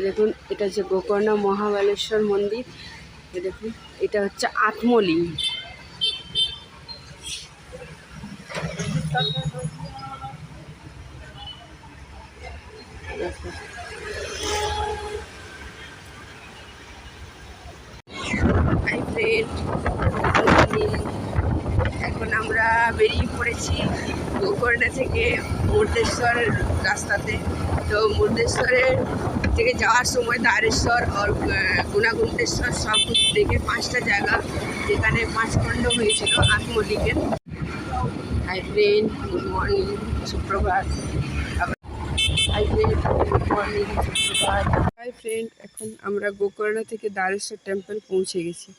দেখুন এটা হচ্ছে গোকর্ণ মহাবালেশ্বর মন্দির। দেখুন এটা হচ্ছে আত্মলিঙ্গ। এখন আমরা বেরিয়ে পড়েছি গোকর্ণ থেকে মুর্দেশ্বর রাস্তাতে। তো মুর্দেশ্বরের থেকে যাওয়ার সময় দ্বারেশ্বর আর গুণাগুন্তেশ্বর সব দেখে 5টা জায়গা যেখানে 5 খণ্ড হয়েছিল আত্মলিঙ্গের। হাই ফ্রেন্ড, গুড মর্নিং, সুপ্রভাত। হাই ফ্রেন্ড, গুড মর্নিং, সুপ্রভাত। হাই ফ্রেন্ড, এখন আমরা গোকর্ণ থেকে দ্বারেশ্বর টেম্পল পৌঁছে গেছি।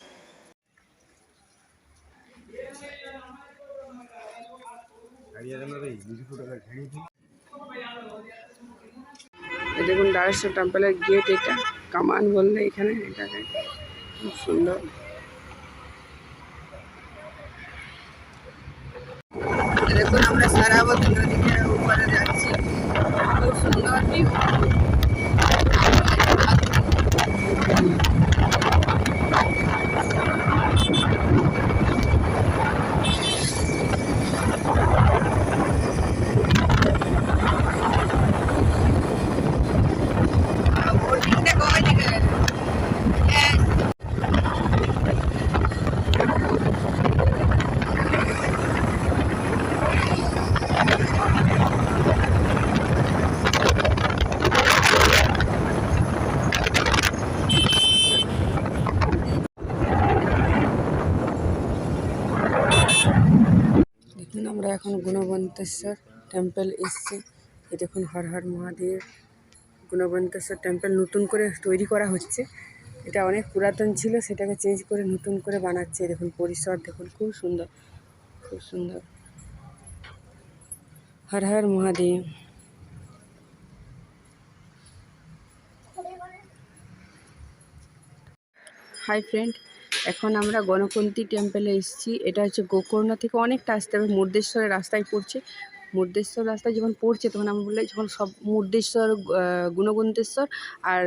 দেখুন দ্বারেশ্বর টেম্পলের গেট, এটা কামান বললে এখানে, এটাকে খুব সুন্দর। দেখুন আমরা সারাবতী নদীর উপরে যাচ্ছি, খুব সুন্দর ভিউ। দেখুন আমরা এখন গুণবন্তেশ্বর টেম্পল এসছি। এই দেখুন হর হর মহাদেব। গুণবন্তেশ্বর টেম্পল নতুন করে তৈরি করা হচ্ছে। এটা অনেক পুরাতন ছিল, সেটাকে চেঞ্জ করে নতুন করে বানাচ্ছে। দেখুন পরিসর দেখুন, খুব সুন্দর, খুব সুন্দর। হর হর মহাদেব। হাই ফ্রেন্ড, এখন আমরা গণপন্থী টেম্পলে এসেছি। এটা হচ্ছে গোকর্ণ থেকে অনেকটা আসতে হবে, মুর্দেশ্বরের রাস্তায় পড়ছে। মুর্দেশ্বর রাস্তায় যখন পড়ছে তখন আমরা বললে যখন সব মুর্দেশ্বর, গুণগুন্তেশ্বর আর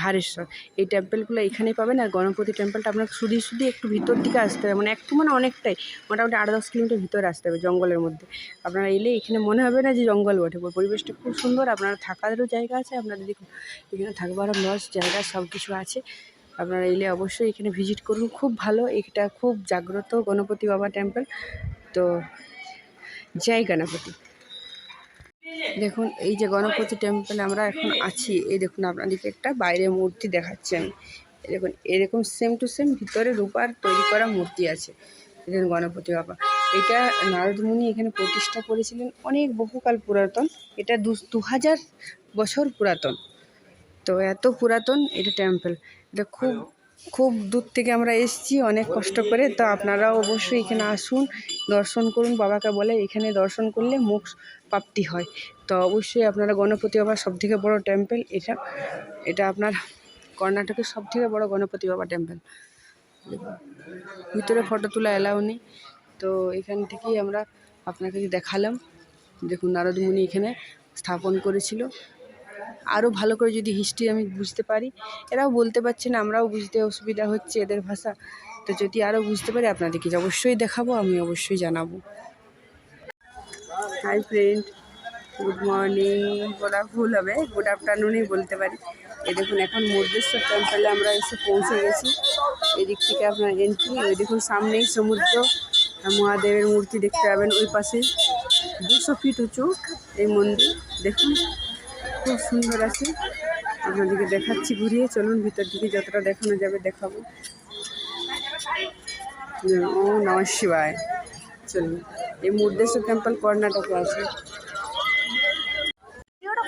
ধারেশ্বর, এই টেম্পলগুলো এখানেই পাবেন। আর গণপতি টেম্পলটা আপনার শুধু একটু ভিতর দিকে আসতে হবে, মানে একটু মানে অনেকটাই, মোটামুটি 8-10 কিলোমিটার ভিতরে আসতে হবে জঙ্গলের মধ্যে। আপনারা এলে এখানে মনে হবে না যে জঙ্গল বটে, পরিবেশটা খুব সুন্দর। আপনারা থাকারও জায়গা আছে, আপনাদের দেখুন এখানে থাকবারও লজ জায়গা সব কিছু আছে। আপনারা এলে অবশ্যই এখানে ভিজিট করুন, খুব ভালো। এটা খুব জাগ্রত গণপতি বাবা টেম্পল। তো জয় গণপতি। দেখুন এই যে গণপতি টেম্পলে আমরা এখন আছি, এই দেখুন আপনাদেরকে একটা বাইরে মূর্তি দেখাচ্ছি আমি। দেখুন এরকম সেম টু সেম ভিতরে রূপার তৈরি করা মূর্তি আছে। দেখুন গণপতি বাবা, এটা নারদ মুনি এখানে প্রতিষ্ঠা করেছিলেন অনেক বহুকাল পুরাতন। এটা 2000 বছর পুরাতন। তো এত পুরাতন এটা টেম্পল। এটা খুব খুব দূর থেকে আমরা এসেছি অনেক কষ্ট করে। তো আপনারাও অবশ্যই এখানে আসুন, দর্শন করুন। বাবাকে বলে এখানে দর্শন করলে মোক্ষ প্রাপ্তি হয়। তো অবশ্যই আপনারা গণপতি বাবার সবথেকে বড় টেম্পল এটা। এটা আপনার কর্ণাটকের সবথেকে বড় গণপতি বাবা টেম্পল। ভিতরে ফটো তোলা এলাও নেই, তো এখান থেকেই আমরা আপনাকে দেখালাম। দেখুন নারদ মুনি এখানে স্থাপন করেছিল। আরও ভালো করে যদি হিস্ট্রি আমি বুঝতে পারি, এরাও বলতে পারছে না, আমরাও বুঝতে অসুবিধা হচ্ছে এদের ভাষা। তো যদি আরও বুঝতে পারি আপনাদেরকে অবশ্যই দেখাবো, আমি অবশ্যই জানাবো। হাই ফ্রেন্ড, গুড মর্নিং বলা ভুল হবে, গুড আফটারনুনই বলতে পারি। এই দেখুন এখন মুর্দেশ্বর টেম্পলে আমরা এসে পৌঁছে গেছি। এদিক থেকে আপনার এন্ট্রি। ওই দেখুন সামনেই সমুদ্র, মহাদেবের মূর্তি দেখতে পাবেন ওই পাশে। 200 ফিট উঁচু এই মন্দির, দেখুন খুব সুন্দর আছে। আপনাদেরকে দেখাচ্ছি ঘুরিয়ে, চলুন ভিতর দিকে যতটা দেখানো যাবে দেখাবো। ও নমঃ শিবায়। চলুন, এই মুর্দেশ্বর টেম্পল কর্ণাটকে আছে।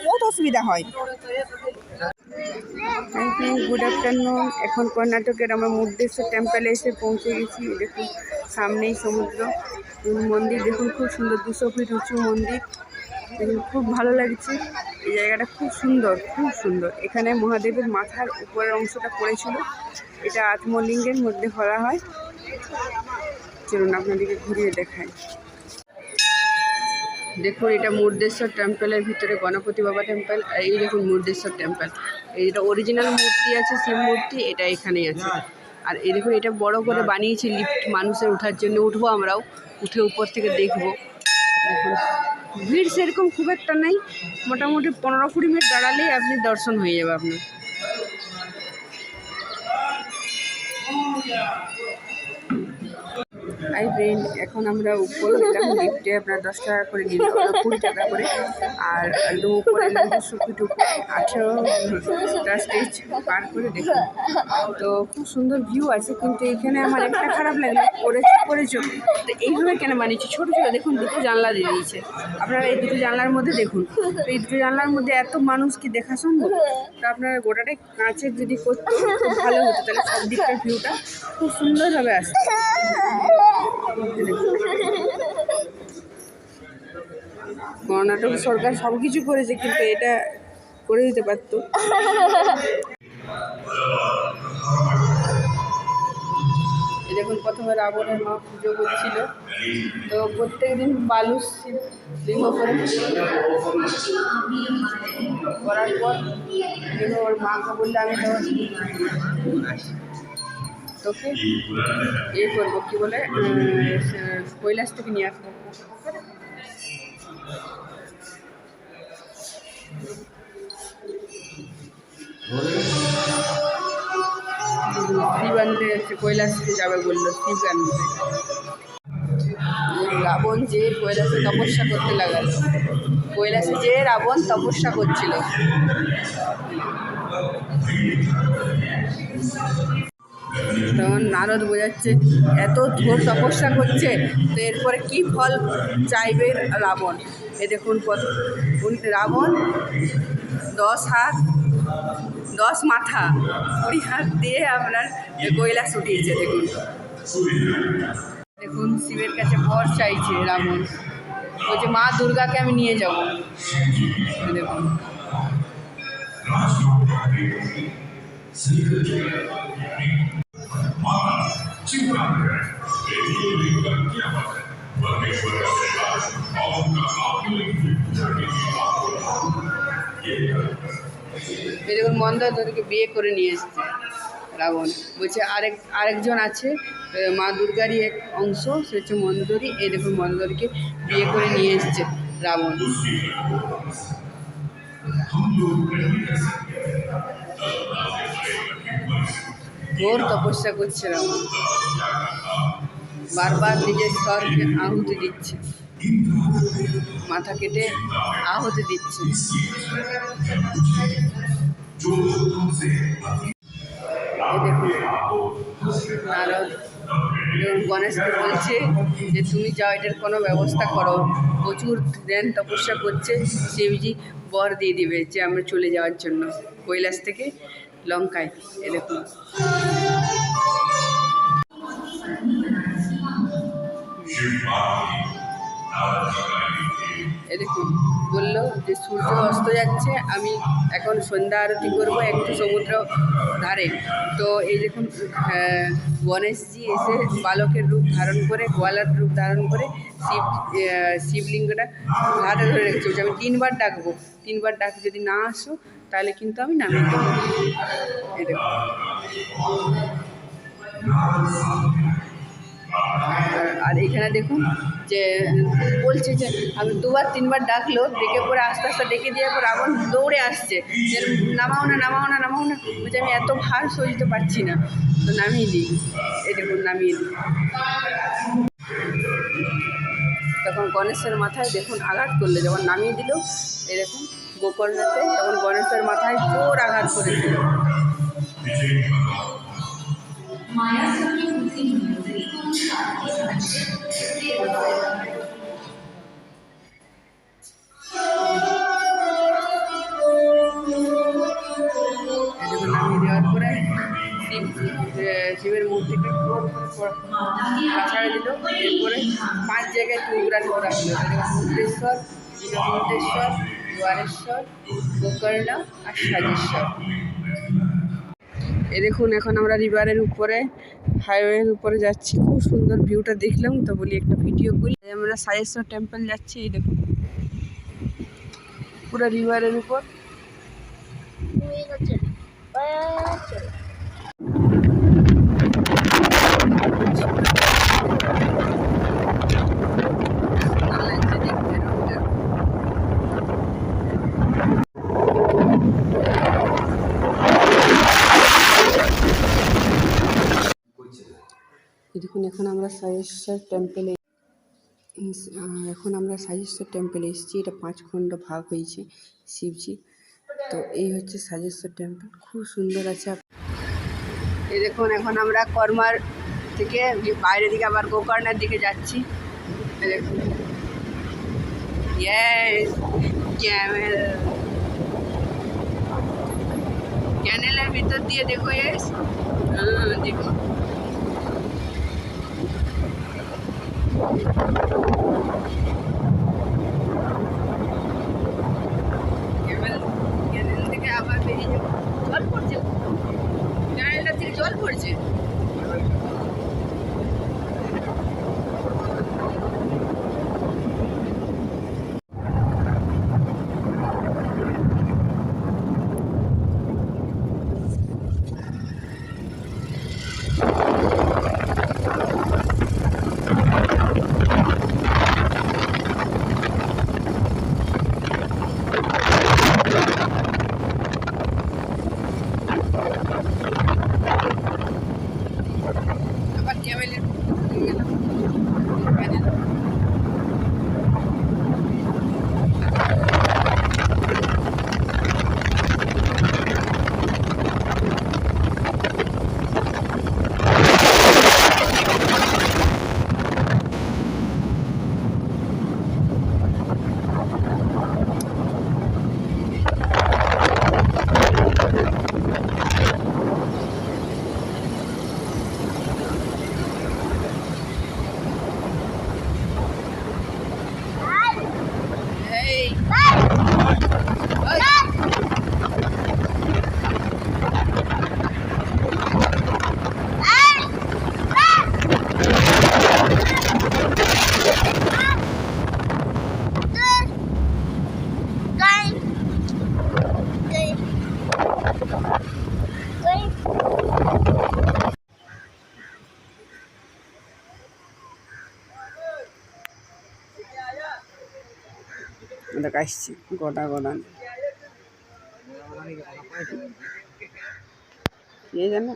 বহুত অসুবিধা হয়। গুড আফটারনুন, এখন কর্ণাটকের আমরা মুর্দেশ্বর টেম্পলে এসে পৌঁছে গেছি। দেখুন সামনেই সমুদ্র, মন্দির দেখুন খুব সুন্দর, 200 ফিট উঁচু মন্দির। দেখুন খুব ভালো লাগছে, এই জায়গাটা খুব সুন্দর, খুব সুন্দর। এখানে মহাদেবের মাথার উপরের অংশটা পড়েছিল, এটা আত্মলিঙ্গের মধ্যে ভরা হয়। চলুন আপনাদেরকে ঘুরিয়ে দেখাই। দেখুন এটা মুর্দেশ্বর টেম্পলের ভিতরে গণপতি বাবা টেম্পল। এই দেখুন মুর্দেশ্বর টেম্পল, এইটা অরিজিনাল মূর্তি আছে, শিব মূর্তি, এটা এখানেই আছে। আর এই দেখুন এটা বড় করে বানিয়েছে লিফট মানুষের ওঠার জন্য, উঠবো আমরাও, উঠে উপর থেকে দেখব। দেখুন ভিড় সেরকম খুব একটা নেই, মোটামুটি 15-20 মিনিট দাঁড়ালেই আপনি দর্শন হয়ে যাবে আপনার। আই ফ্রেন্ড, এখন আমরা উপরে উঠলাম লিফটে, আপনার 10 টাকা করে নিল, 20 টাকা করে। আর একদম উপরে 200 ফিট উপরে 18টা স্টেজ পার করে দেখুন। তো খুব সুন্দর ভিউ আছে, কিন্তু এখানে আমার একটা খারাপ লাগলো, করেছো তো এইভাবে কেন বানিয়েছি, ছোটো ছোটো দেখুন, 2টো জানলা দিয়ে দিয়েছে। আপনারা এই 2টো জানলার মধ্যে দেখুন, তো এই 2টো জানলার মধ্যে এত মানুষ কি দেখা সম্ভব? তো আপনারা গোটাটাই কাঁচের যদি করতো খুব ভালো হতো, তাহলে সব দিকটার ভিউটা খুব সুন্দরভাবে আসতো। কর্ণাটক সরকার সব কিছু করেছে, কিন্তু এটা করে দিতে পারতো। দেখুন প্রথমে রাবণের মা পুজো করছিল, তো প্রত্যেক দিন বালু লিঙ্গ করে করার পর ওর মাকে বললে আমি তোকে করবো, কী বলে, কৈলাস থেকে নিয়ে আসবো। শিব আনতে কৈলাস থেকে যাবে বললো, শিব আনতে। রাবণ যে কৈলাসে তপস্যা করতে লাগালো, কৈলাসে যে রাবণ তপস্যা করছিল। তখন নারদ বোঝাচ্ছে এত ঘোর তপস্যা করছে, তো এরপরে কী ফল চাইবে রাবণ। এ দেখুন রাবণ 10 হাত 10 মাথা 20 হাত দিয়ে আপনার কৈলাস উঠিয়েছে। দেখুন দেখুন শিবের কাছে বর চাইছে রাবণ, বলছে মা দুর্গাকে আমি নিয়ে যাব। দেখুন দেখুন মন্দারকে বিয়ে করে নিয়ে এসছে রাবণ, বলছে আরেকজন আছে মা দুর্গারই এক অংশ, সে হচ্ছে মন্দরী। এই দেখুন মন্দরীকে বিয়ে করে নিয়ে এসছে রাবণ। ঘোর তপস্যা করছে রাবণ, বারবার নিজের স্বরকে আহুতি দিচ্ছে, মাথা কেটে আহুতি দিচ্ছে। দেখুন নারদ গণেশকে বলছে যে তুমি যাও, এটার কোনো ব্যবস্থা করো, প্রচুর ধ্যান তপস্যা করছে, শিবজি বর দিয়ে দিবে যে আমরা চলে যাওয়ার জন্য কৈলাস থেকে লঙ্কায়। এ দেখুন এ দেখুন বললো যে সূর্য অস্ত যাচ্ছে, আমি এখন সন্ধ্যা আরতি করবো একটু সমুদ্র ধারে। তো এই দেখুন গণেশজি এসে বালকের রূপ ধারণ করে, গোয়ালার রূপ ধারণ করে শিবলিঙ্গটা হাতে ধরে রেখেছে, বলছে আমি 3বার ডাকবো, 3বার ডাক যদি না আসো তাহলে কিন্তু আমি নামিয়ে দেবো। এই দেখুন আর এখানে দেখুন যে বলছে যে আমি 2-3বার ডাকলো, ডেকে পরে আস্তে আস্তে ডেকে দিয়ে পর রাবণ দৌড়ে আসছে যে নামাও না নামাও না নামাও না, বলছে আমি এত ভার সইতে পারছি না, তো নামিয়ে দিই। এই দেখুন নামিয়ে দিই। তখন গণেশের মাথায় দেখুন আঘাত করলে, যখন নামিয়ে দিল এই দেখুন গোকর্ণতে, তখন গণেশের মাথায় জোর আঘাত করেছিল। নামিয়ে দেওয়ার পরে শিবের মূর্তিকে কাছাড়ে দিল, এরপরে 5 জায়গায় টুকরা টুকরা হলো, মুক্তেশ্বর, মুক্তেশ্বর, দ্বারেশ্বর, গোকর্ণ আর সাজেশ্বর। এ দেখুন এখন আমরা রিভারের উপরে, হাইওয়ের উপরে যাচ্ছি, খুব সুন্দর ভিউটা দেখলাম, তো বলি একটা ভিডিও করি। আমরা সাজেশ্বর টেম্পল যাচ্ছি। এই দেখুন পুরো রিভারের উপর। দেখুন এখন আমরা সাজেশ্বর টেম্পেলে এসেছি। এটা 5 খণ্ড ভাগ হয়েছে শিবজি। তো এই হচ্ছে সাজেশ্বর টেম্পল, খুব সুন্দর আছে। এই দেখুন এখন আমরা কর্মার থেকে বাইরে দিকে আবার গোকর্ণের দিকে যাচ্ছি। দেখুন ক্যানেলের ভিতর দিয়ে দেখো দেখো ক্যানেল থেকে আবার বেরিয়ে যাবো। জল পড়ছে, ক্যানেলটা থেকে জল পড়ছে। আবার ক্যামেলের দেখ আসছি গোটা গোটা কে জানে।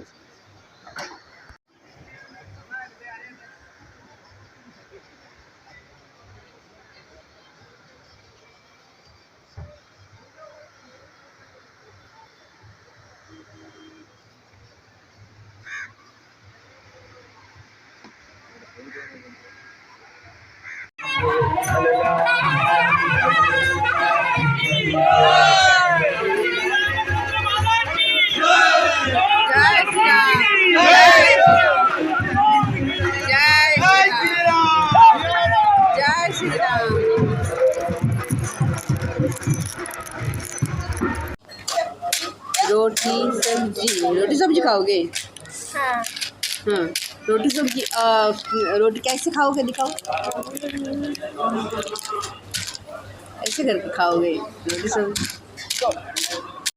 रोटी सब्जी खाओगे? हाँ। हाँ रोटी सब्जी। रोटी कैसे खाओगे दिखाओ, ऐसे करके खाओगे रोटी सब्जी।